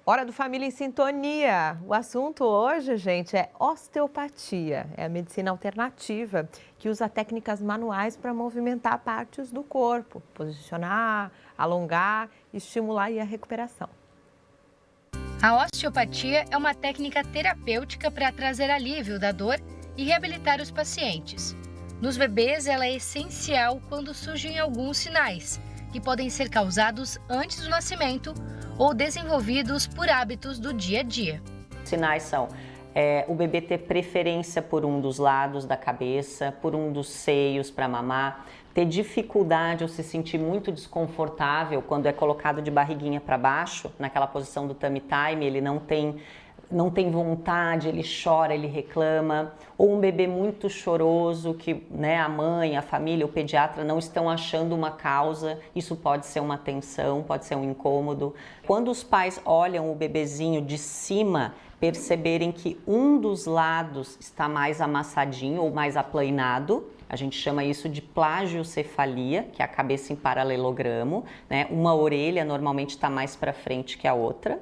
Hora do Família em Sintonia. O assunto hoje, gente, é osteopatia. É a medicina alternativa que usa técnicas manuais para movimentar partes do corpo, posicionar, alongar, estimular a recuperação. A osteopatia é uma técnica terapêutica para trazer alívio da dor e reabilitar os pacientes. Nos bebês, ela é essencial quando surgem alguns sinais, que podem ser causados antes do nascimento ou desenvolvidos por hábitos do dia a dia. Sinais são o bebê ter preferência por um dos lados da cabeça, por um dos seios para mamar, ter dificuldade ou se sentir muito desconfortável quando é colocado de barriguinha para baixo, naquela posição do tummy time, ele não tem vontade, ele chora, ele reclama, ou um bebê muito choroso que a mãe, a família, o pediatra não estão achando uma causa, isso pode ser uma tensão, pode ser um incômodo. Quando os pais olham o bebezinho de cima, perceberem que um dos lados está mais amassadinho ou mais aplanado, a gente chama isso de plagiocefalia, que é a cabeça em paralelogramo, Uma orelha normalmente está mais para frente que a outra.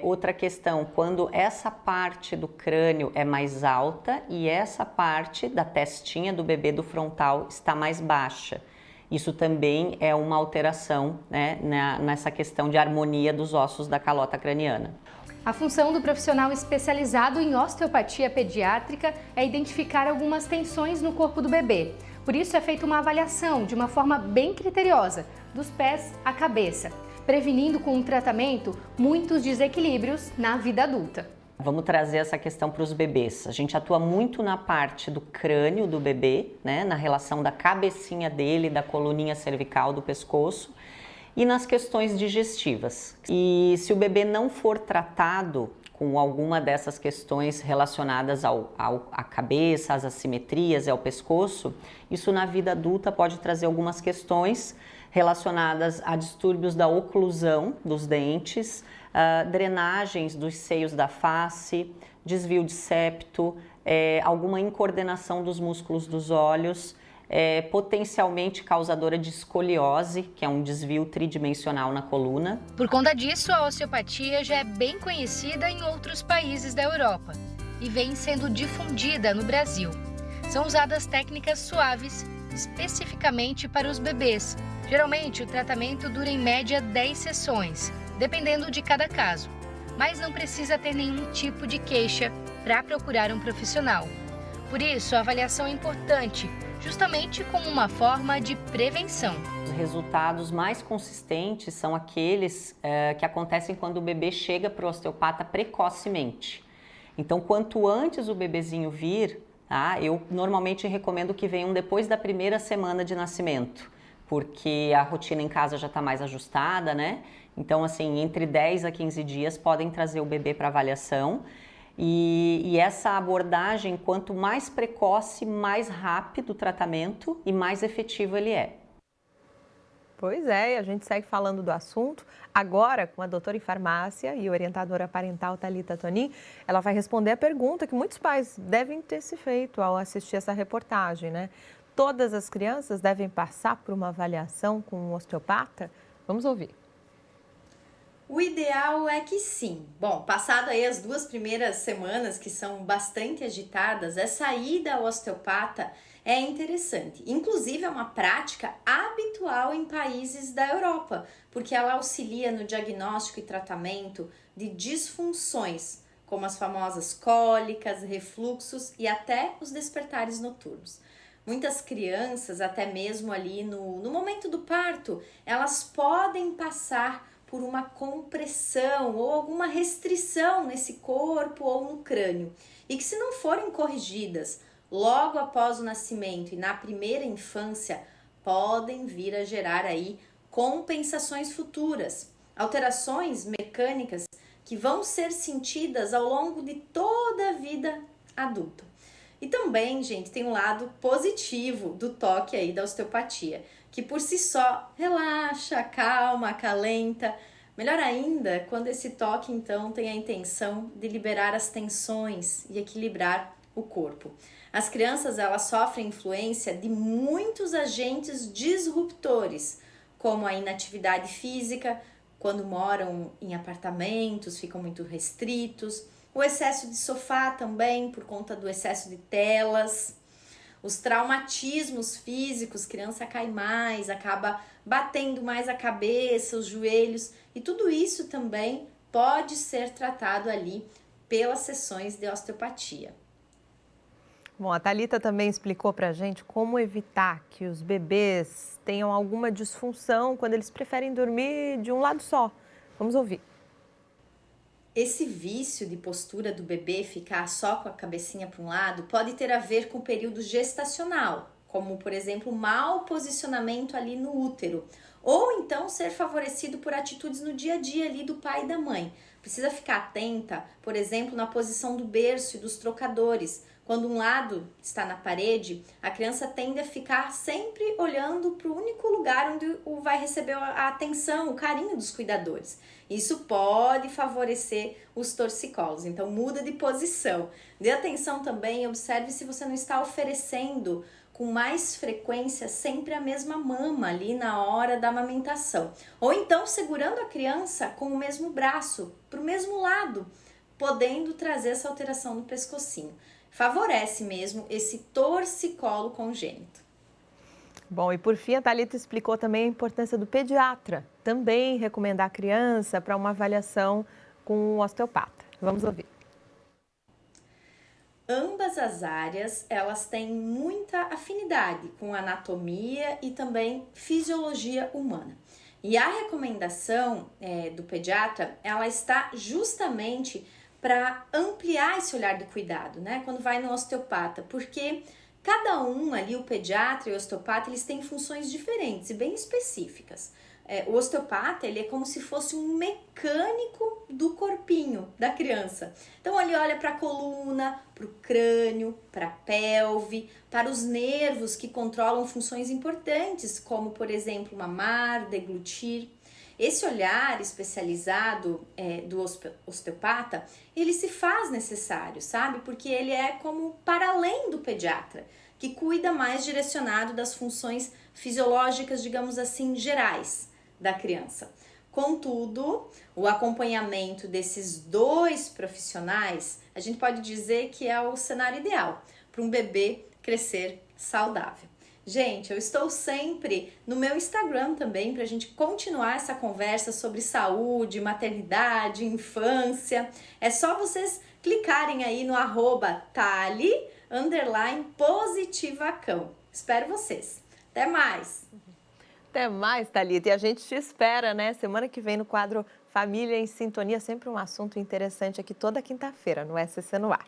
Outra questão, quando essa parte do crânio é mais alta e essa parte da testinha do bebê do frontal está mais baixa. Isso também é uma alteração nessa questão de harmonia dos ossos da calota craniana. A função do profissional especializado em osteopatia pediátrica é identificar algumas tensões no corpo do bebê. Por isso é feita uma avaliação de uma forma bem criteriosa, dos pés à cabeça, prevenindo com o tratamento muitos desequilíbrios na vida adulta. Vamos trazer essa questão para os bebês. A gente atua muito na parte do crânio do bebê, na relação da cabecinha dele, da coluninha cervical, do pescoço, e nas questões digestivas. E se o bebê não for tratado com alguma dessas questões relacionadas à cabeça, às assimetrias e ao pescoço, isso na vida adulta pode trazer algumas questões relacionadas a distúrbios da oclusão dos dentes, drenagens dos seios da face, desvio de septo, alguma incoordenação dos músculos dos olhos, potencialmente causadora de escoliose, que é um desvio tridimensional na coluna. Por conta disso, a osteopatia já é bem conhecida em outros países da Europa e vem sendo difundida no Brasil. São usadas técnicas suaves especificamente para os bebês. Geralmente, o tratamento dura em média 10 sessões, dependendo de cada caso, mas não precisa ter nenhum tipo de queixa para procurar um profissional. Por isso, a avaliação é importante, justamente como uma forma de prevenção. Os resultados mais consistentes são aqueles que acontecem quando o bebê chega para o osteopata precocemente. Então, quanto antes o bebezinho vir, eu normalmente recomendo que venham depois da primeira semana de nascimento, porque a rotina em casa já está mais ajustada, Então, assim, entre 10 a 15 dias podem trazer o bebê para avaliação. E essa abordagem, quanto mais precoce, mais rápido o tratamento e mais efetivo ele é. Pois é, e a gente segue falando do assunto agora com a doutora em farmácia e orientadora parental Thalita Tonin. Ela vai responder a pergunta que muitos pais devem ter se feito ao assistir essa reportagem, Todas as crianças devem passar por uma avaliação com um osteopata? Vamos ouvir. O ideal é que sim. Bom, passado aí as 2 primeiras semanas, que são bastante agitadas, essa ida ao osteopata é interessante. Inclusive, é uma prática habitual em países da Europa, porque ela auxilia no diagnóstico e tratamento de disfunções, como as famosas cólicas, refluxos e até os despertares noturnos. Muitas crianças, até mesmo ali no momento do parto, elas podem passar por uma compressão ou alguma restrição nesse corpo ou no crânio, e que se não forem corrigidas logo após o nascimento e na primeira infância, podem vir a gerar aí compensações futuras, alterações mecânicas que vão ser sentidas ao longo de toda a vida adulta. E também, gente, tem um lado positivo do toque aí da osteopatia, que por si só relaxa, acalma, acalenta. Melhor ainda, quando esse toque, então, tem a intenção de liberar as tensões e equilibrar o corpo. As crianças, elas sofrem influência de muitos agentes disruptores, como a inatividade física, quando moram em apartamentos, ficam muito restritos. O excesso de sofá também, por conta do excesso de telas. Os traumatismos físicos, criança cai mais, acaba batendo mais a cabeça, os joelhos. E tudo isso também pode ser tratado ali pelas sessões de osteopatia. Bom, a Thalita também explicou para a gente como evitar que os bebês tenham alguma disfunção quando eles preferem dormir de um lado só. Vamos ouvir. Esse vício de postura do bebê ficar só com a cabecinha para um lado pode ter a ver com o período gestacional, como, por exemplo, mau posicionamento ali no útero, ou então ser favorecido por atitudes no dia a dia ali do pai e da mãe. Precisa ficar atenta, por exemplo, na posição do berço e dos trocadores. Quando um lado está na parede, a criança tende a ficar sempre olhando para o único lugar onde vai receber a atenção, o carinho dos cuidadores. Isso pode favorecer os torcicolos, então muda de posição. Dê atenção também, observe se você não está oferecendo com mais frequência sempre a mesma mama ali na hora da amamentação. Ou então segurando a criança com o mesmo braço, para o mesmo lado, podendo trazer essa alteração no pescocinho. Favorece mesmo esse torcicolo congênito. Bom, e por fim, a Thalita explicou também a importância do pediatra também recomendar a criança para uma avaliação com um osteopata. Vamos ouvir. Ambas as áreas, elas têm muita afinidade com anatomia e também fisiologia humana. E a recomendação do pediatra, ela está justamente para ampliar esse olhar de cuidado, né? Quando vai no osteopata, porque cada um ali, o pediatra e o osteopata, eles têm funções diferentes e bem específicas. O osteopata, ele é como se fosse um mecânico do corpinho da criança. Então, ele olha para a coluna, para o crânio, para a pelve, para os nervos que controlam funções importantes, como, por exemplo, mamar, deglutir. Esse olhar especializado do osteopata, ele se faz necessário, sabe? Porque ele é como para além do pediatra, que cuida mais direcionado das funções fisiológicas, digamos assim, gerais da criança. Contudo, o acompanhamento desses dois profissionais, a gente pode dizer que é o cenário ideal para um bebê crescer saudável. Gente, eu estou sempre no meu Instagram também para a gente continuar essa conversa sobre saúde, maternidade, infância. É só vocês clicarem aí no @Thali_positivacão. Espero vocês. Até mais! Até mais, Thalita. E a gente te espera, né? Semana que vem no quadro Família em Sintonia, sempre um assunto interessante aqui toda quinta-feira no SCC no Ar.